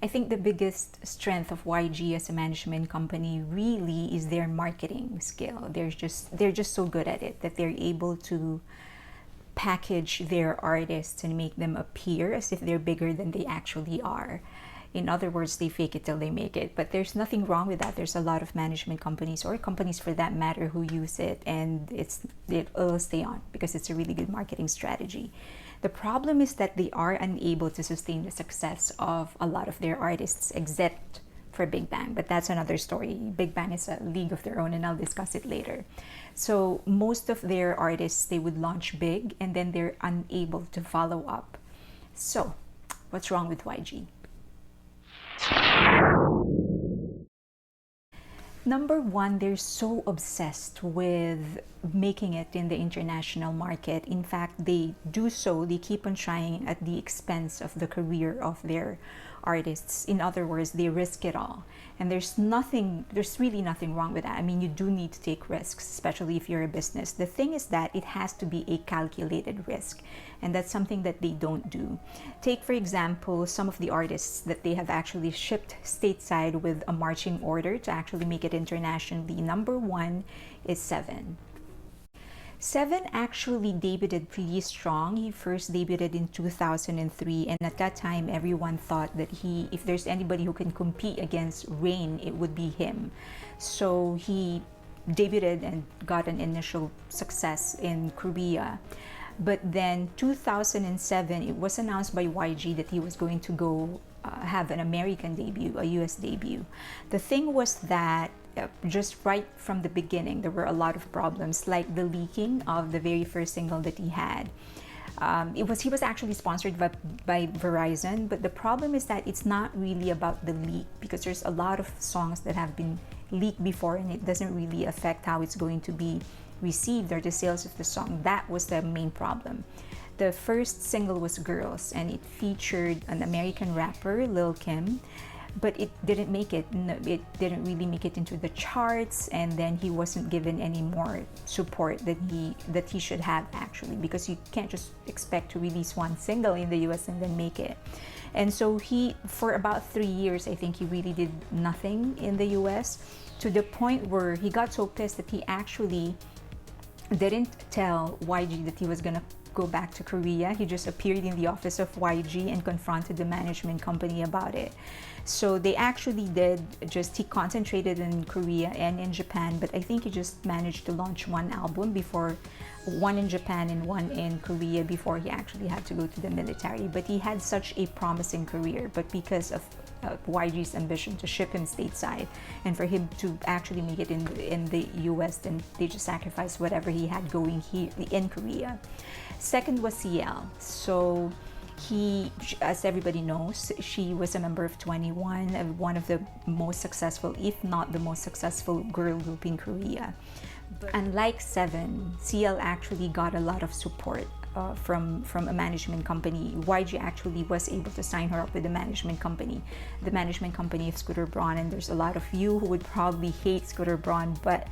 I think the biggest strength of YG as a management company really is their marketing skill. They're just so good at it that they're able to package their artists and make them appear as if they're bigger than they actually are. In other words, they fake it till they make it. But there's nothing wrong with that. There's a lot of management companies, or companies for that matter, who use it, and it'll stay on because it's a really good marketing strategy. The problem is that they are unable to sustain the success of a lot of their artists, except for Big Bang, but that's another story. Big Bang is a league of their own, and I'll discuss it later. So most of their artists, they would launch big and then they're unable to follow up. So what's wrong with YG? Number one, they're so obsessed with making it in the international market. In fact, they do so, they keep on trying at the expense of the career of their artists. In other words, they risk it all. And there's really nothing wrong with that. I mean, you do need to take risks, especially if you're a business. The thing is that it has to be a calculated risk. And that's something that they don't do. Take, for example, some of the artists that they have actually shipped stateside with a marching order to actually make it internationally. Number one is Seven. Seven actually debuted pretty strong. He first debuted in 2003, and at that time everyone thought that if there's anybody who can compete against Rain, it would be him. So he debuted and got an initial success in Korea. But then 2007, it was announced by YG that he was going to go have an American debut, a US debut. The thing was that just right from the beginning, there were a lot of problems, like the leaking of the very first single that he had. He was actually sponsored by Verizon, but the problem is that it's not really about the leak, because there's a lot of songs that have been leaked before and it doesn't really affect how it's going to be received or the sales of the song. That was the main problem. The first single was Girls, and it featured an American rapper, Lil Kim, but it didn't make it. It didn't really make it into the charts, and then he wasn't given any more support that he should have, actually, because you can't just expect to release one single in the US and then make it. And so for about 3 years, I think he really did nothing in the US, to the point where he got so pissed that he actually didn't tell YG that he was gonna go back to Korea. He just appeared in the office of YG and confronted the management company about it. So they actually he concentrated in Korea and in Japan, but I think he just managed to launch one album one in Japan and one in Korea before he actually had to go to the military. But he had such a promising career, but because of YG's ambition to ship him stateside and for him to actually make it in the US, then they just sacrificed whatever he had going here in Korea. Second was CL. So as everybody knows, she was a member of 21, one of the most successful, if not the most successful girl group in Korea. But unlike Seven, CL actually got a lot of support from a management company. YG actually was able to sign her up with the management company of Scooter Braun, and there's a lot of you who would probably hate Scooter Braun, but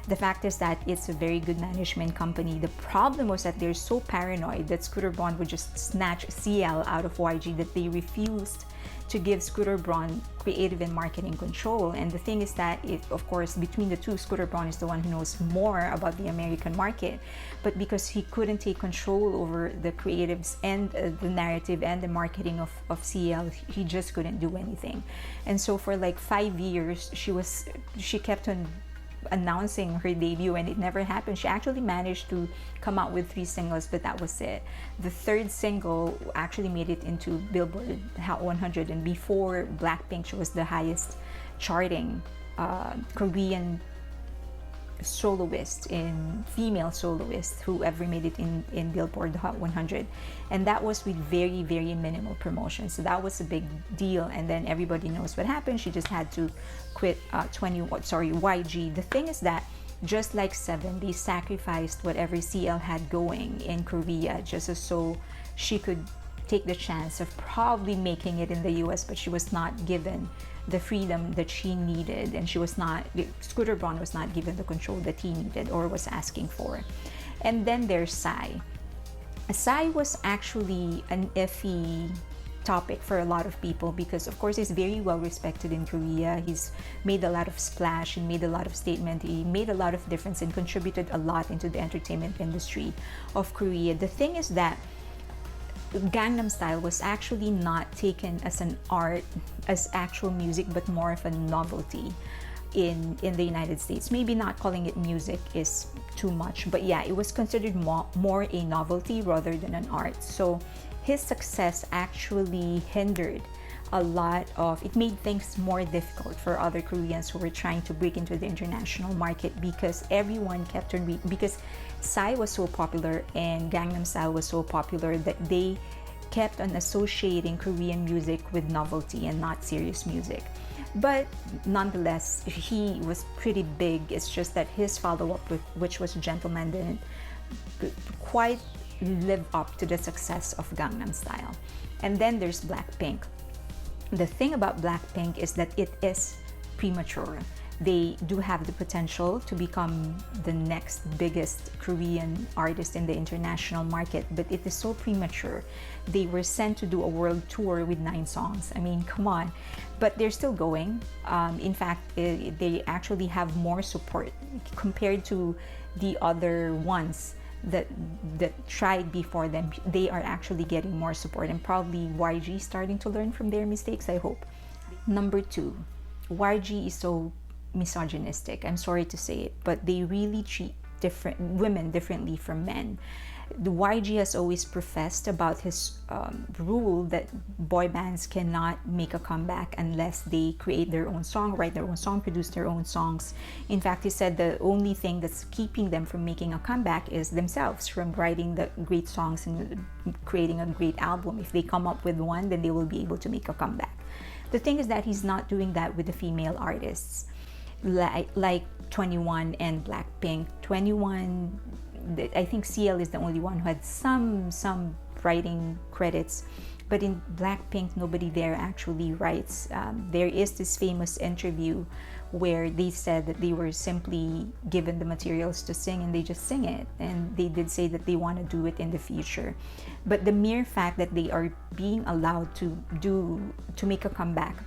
the fact is that it's a very good management company. The problem was that they're so paranoid that Scooter Braun would just snatch CL out of YG that they refused to give Scooter Braun creative and marketing control. And the thing is that, of course, between the two, Scooter Braun is the one who knows more about the American market. But because he couldn't take control over the creatives and the narrative and the marketing of CL, he just couldn't do anything. And so for like 5 years, she kept on announcing her debut and it never happened. She actually managed to come out with 3 singles, but that was it. The third single actually made it into Billboard Hot 100, and before Blackpink, she was the highest charting Korean female soloist who ever made it in Billboard Hot 100, and that was with very, very minimal promotion. So that was a big deal. And then everybody knows what happened. She just had to quit YG. The thing is that, just like Seven, they sacrificed whatever CL had going in Korea just so she could take the chance of probably making it in the US, but she was not given the freedom that she needed, and Scooter Braun was not given the control that he needed or was asking for. And then there's Psy. Psy was actually an iffy topic for a lot of people because, of course, he's very well respected in Korea. He's made a lot of splash, he made a lot of statement, he made a lot of difference and contributed a lot into the entertainment industry of Korea. The thing is that Gangnam Style was actually not taken as an art, as actual music, but more of a novelty in the United States. Maybe not calling it music is too much, but yeah, it was considered more a novelty rather than an art. So his success actually hindered a lot of, it made things more difficult for other Koreans who were trying to break into the international market because everyone kept on because Psy was so popular and Gangnam Style was so popular that they kept on associating Korean music with novelty and not serious music. But nonetheless, he was pretty big. It's just that his follow-up, which was Gentleman, didn't quite live up to the success of Gangnam Style. And then there's Blackpink. The thing about Blackpink is that it is premature. They do have the potential to become the next biggest Korean artist in the international market, but it is so premature. They were sent to do a world tour with 9 songs. I mean, come on. But they're still going. In fact, they actually have more support compared to the other ones that tried before them. They are actually getting more support, and probably YG starting to learn from their mistakes, I hope. Number 2, YG is so misogynistic. I'm sorry to say it, but they really treat women differently from men. The YG has always professed about his rule that boy bands cannot make a comeback unless they create their own song, write their own song, produce their own songs. In fact, he said the only thing that's keeping them from making a comeback is themselves, from writing the great songs and creating a great album. If they come up with one, then they will be able to make a comeback. The thing is that he's not doing that with the female artists like 21 and Blackpink. 21, I think CL is the only one who had some writing credits, but in Blackpink, nobody there actually writes. There is this famous interview where they said that they were simply given the materials to sing and they just sing it, and they did say that they want to do it in the future. But the mere fact that they are being allowed to make a comeback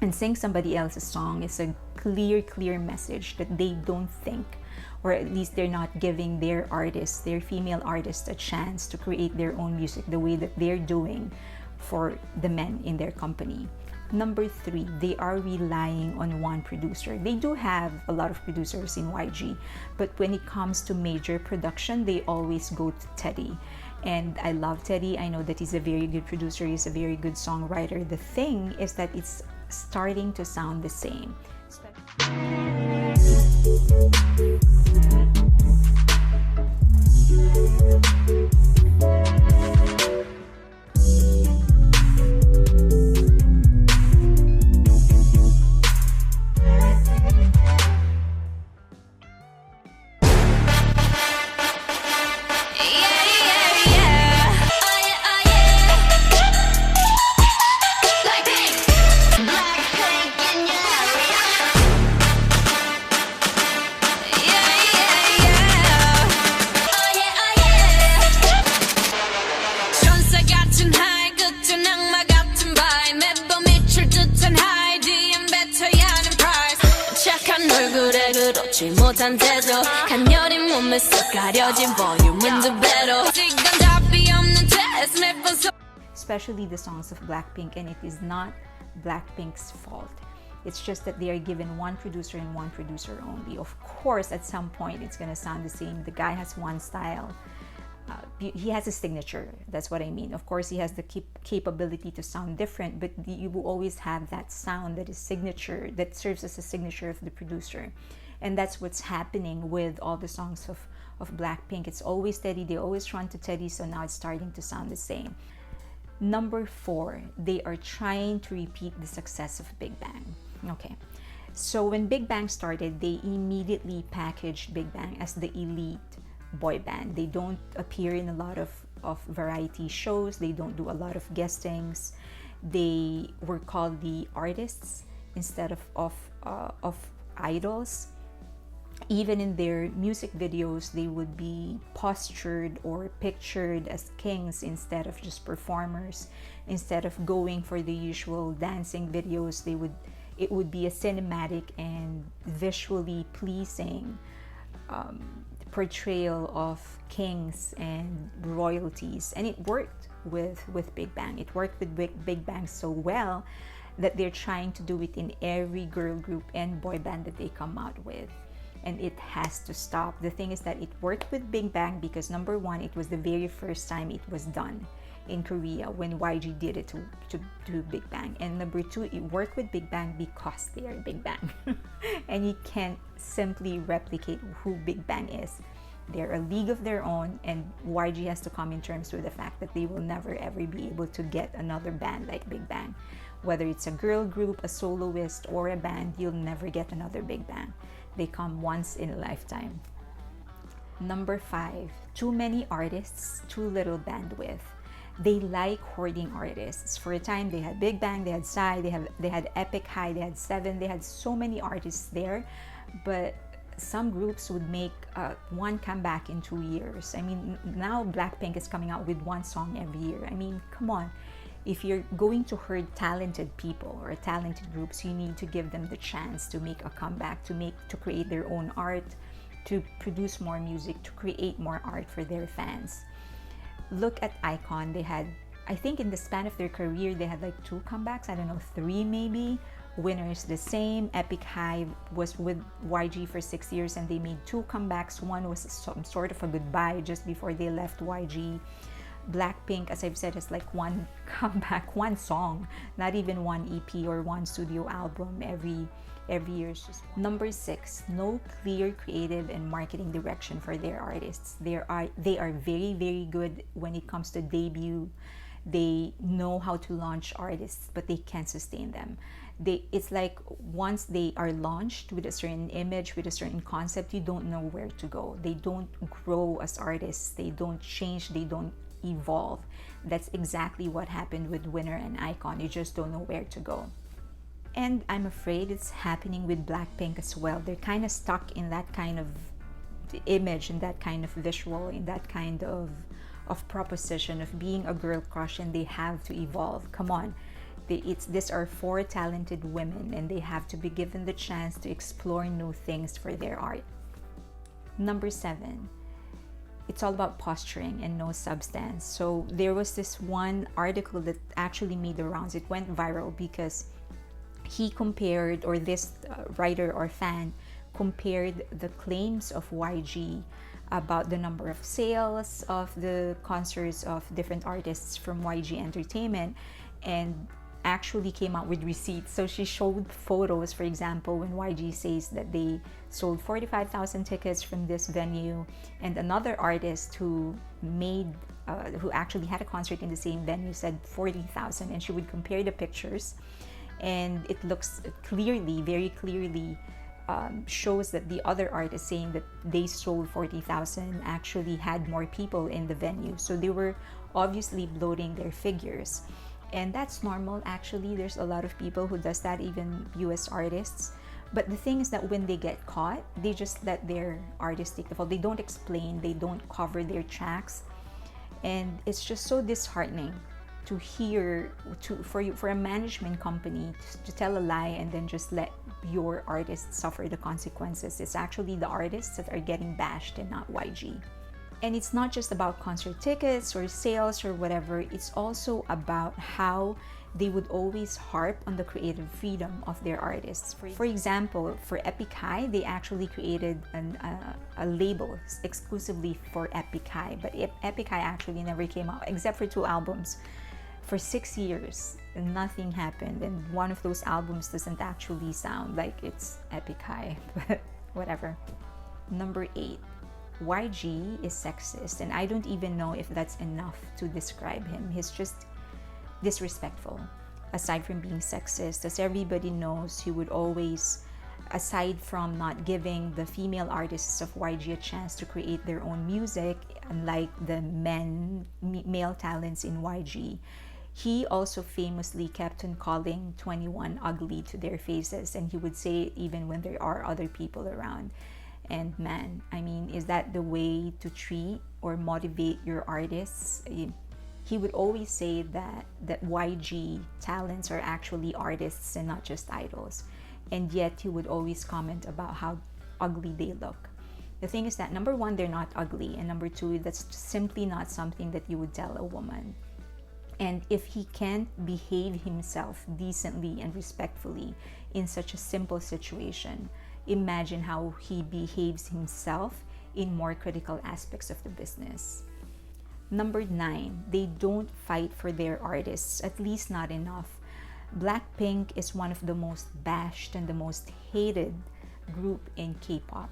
and sing somebody else's song is a clear message that they don't think, or at least they're not giving their artists, their female artists, a chance to create their own music the way that they're doing for the men in their company. Number 3, they are relying on one producer. They do have a lot of producers in YG, but when it comes to major production, they always go to Teddy. And I love Teddy. I know that he's a very good producer, he's a very good songwriter. The thing is that it's starting to sound the same. Especially the songs of Blackpink, and it is not Blackpink's fault. It's just that they are given one producer and one producer only. Of course, at some point, it's gonna sound the same. The guy has one style. He has a signature. That's what I mean. Of course, he has the capability to sound different, but you will always have that sound that is signature, that serves as a signature of the producer. And that's what's happening with all the songs of Blackpink. It's always Teddy. They always run to Teddy, so now it's starting to sound the same. Number 4, they are trying to repeat the success of Big Bang. Okay, so when Big Bang started, they immediately packaged Big Bang as the elite boy band. They don't appear in a lot of variety shows. They don't do a lot of guestings. They were called the artists instead of idols. Even in their music videos, they would be postured or pictured as kings instead of just performers. Instead of going for the usual dancing videos, it would be a cinematic and visually pleasing portrayal of kings and royalties. And it worked with Big Bang. It worked with Big Bang so well that they're trying to do it in every girl group and boy band that they come out with. And it has to stop. The thing is that it worked with Big Bang because number one, it was the very first time it was done in Korea when YG did it to Big Bang. And number two, it worked with Big Bang because they are Big Bang. And you can't simply replicate who Big Bang is. They're a league of their own, and YG has to come in terms with the fact that they will never ever be able to get another band like Big Bang. Whether it's a girl group, a soloist, or a band, you'll never get another Big Bang. They come once in a lifetime. Number 5, too many artists, too little bandwidth. They like hoarding artists. For a time, they had Big Bang, they had Psy, they had Epic High, they had Seven, they had so many artists there, but some groups would make one comeback in 2 years. I mean, now Blackpink is coming out with one song every year. I mean, come on. If you're going to herd talented people or talented groups, you need to give them the chance to make a comeback, to create their own art, to produce more music, to create more art for their fans. Look at iKON. They had, I think in the span of their career, they had like 2 comebacks. I don't know, 3 maybe. Winner is the same. Epic High was with YG for 6 years and they made 2 comebacks. One was some sort of a goodbye just before they left YG. Blackpink, as I've said, has like 1 comeback, 1 song, not even 1 EP or 1 studio album every year. Number 6, no clear creative and marketing direction for their artists. They are very, very good when it comes to debut. They know how to launch artists, but they can't sustain them. It's like once they are launched with a certain image, with a certain concept, you don't know where to go. They don't grow as artists. They don't change. They don't evolve. That's exactly what happened with Winner and iKON. You just don't know where to go. And I'm afraid it's happening with Blackpink as well. They're kind of stuck in that kind of image, in that kind of visual, in that kind of proposition of being a girl crush, and they have to evolve. Come on. These are 4 talented women and they have to be given the chance to explore new things for their art. Number 7, it's all about posturing and no substance. So there was this one article that actually made the rounds. It went viral because he compared, or this writer or fan compared the claims of YG about the number of sales of the concerts of different artists from YG Entertainment, and actually came out with receipts. So she showed photos, for example, when YG says that they sold 45,000 tickets from this venue, and another artist who actually had a concert in the same venue said 40,000, and she would compare the pictures, and it looks clearly, very clearly, shows that the other artist saying that they sold 40,000 actually had more people in the venue. So they were obviously bloating their figures. And that's normal, actually. There's a lot of people who does that, even US artists. But the thing is that when they get caught, they just let their artist take the fall. They don't explain, they don't cover their tracks. And it's just so disheartening to hear, for a management company to tell a lie and then just let your artists suffer the consequences. It's actually the artists that are getting bashed and not YG. And it's not just about concert tickets or sales or whatever. It's also about how they would always harp on the creative freedom of their artists. For example, for Epic High, they actually created a label exclusively for Epic High. But Epic High actually never came out, except for 2 albums. For 6 years, nothing happened. And one of those albums doesn't actually sound like it's Epic High, but whatever. Number 8. YG is sexist, and I don't even know if that's enough to describe him. He's just disrespectful. Aside from being sexist, as everybody knows, he would always, aside from not giving the female artists of YG a chance to create their own music, unlike the male talents in YG, he also famously kept on calling 21 ugly to their faces, and he would say it even when there are other people around. And man, I mean, is that the way to treat or motivate your artists? He would always say that YG talents are actually artists and not just idols. And yet he would always comment about how ugly they look. The thing is that number one, they're not ugly, and number two, that's simply not something that you would tell a woman. And if he can't behave himself decently and respectfully in such a simple situation, imagine how he behaves himself in more critical aspects of the business. Number 9, they don't fight for their artists, at least not enough. Blackpink is one of the most bashed and the most hated group in K-pop.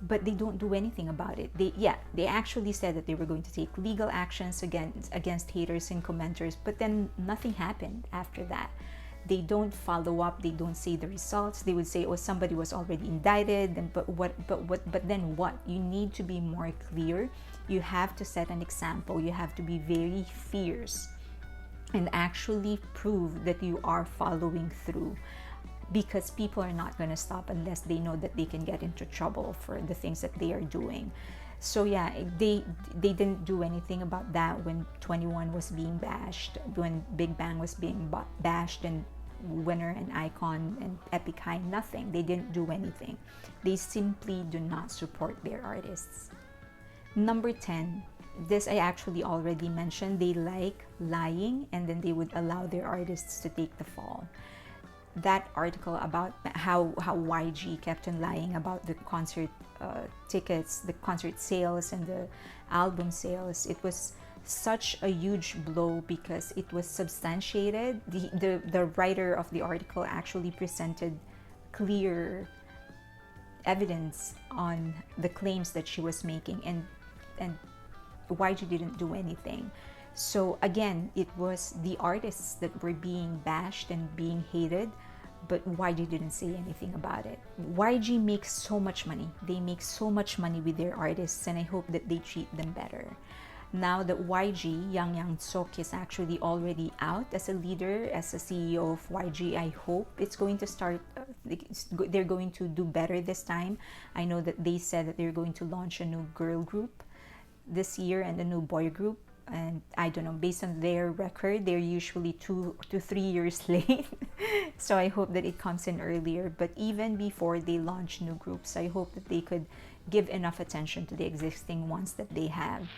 But they don't do anything about it. They actually said that they were going to take legal actions against haters and commenters, but then nothing happened after that. They don't follow up. They don't say the results. They would say, "Oh, somebody was already indicted." But then what? You need to be more clear. You have to set an example. You have to be very fierce and actually prove that you are following through. Because people are not going to stop unless they know that they can get into trouble for the things that they are doing. So yeah, they didn't do anything about that when 21 was being bashed, when Big Bang was being bashed, and Winner and Icon and Epic High, nothing. They didn't do anything. They simply do not support their artists. Number 10, this I actually already mentioned. They like lying, and then they would allow their artists to take the fall. That article about how YG kept on lying about the concert tickets, the concert sales, and the album sales, it was such a huge blow because it was substantiated. The writer of the article actually presented clear evidence on the claims that she was making, and YG didn't do anything. So again, it was the artists that were being bashed and being hated, but YG didn't say anything about it. YG makes so much money. They make so much money with their artists, and I hope that they treat them better. Now that YG, Jang Suk, is actually already out as a leader, as a CEO of YG, I hope it's going to start, they're going to do better this time. I know that they said that they're going to launch a new girl group this year and a new boy group. And I don't know, based on their record, they're usually 2 to 3 years late. So I hope that it comes in earlier. But even before they launch new groups, I hope that they could give enough attention to the existing ones that they have.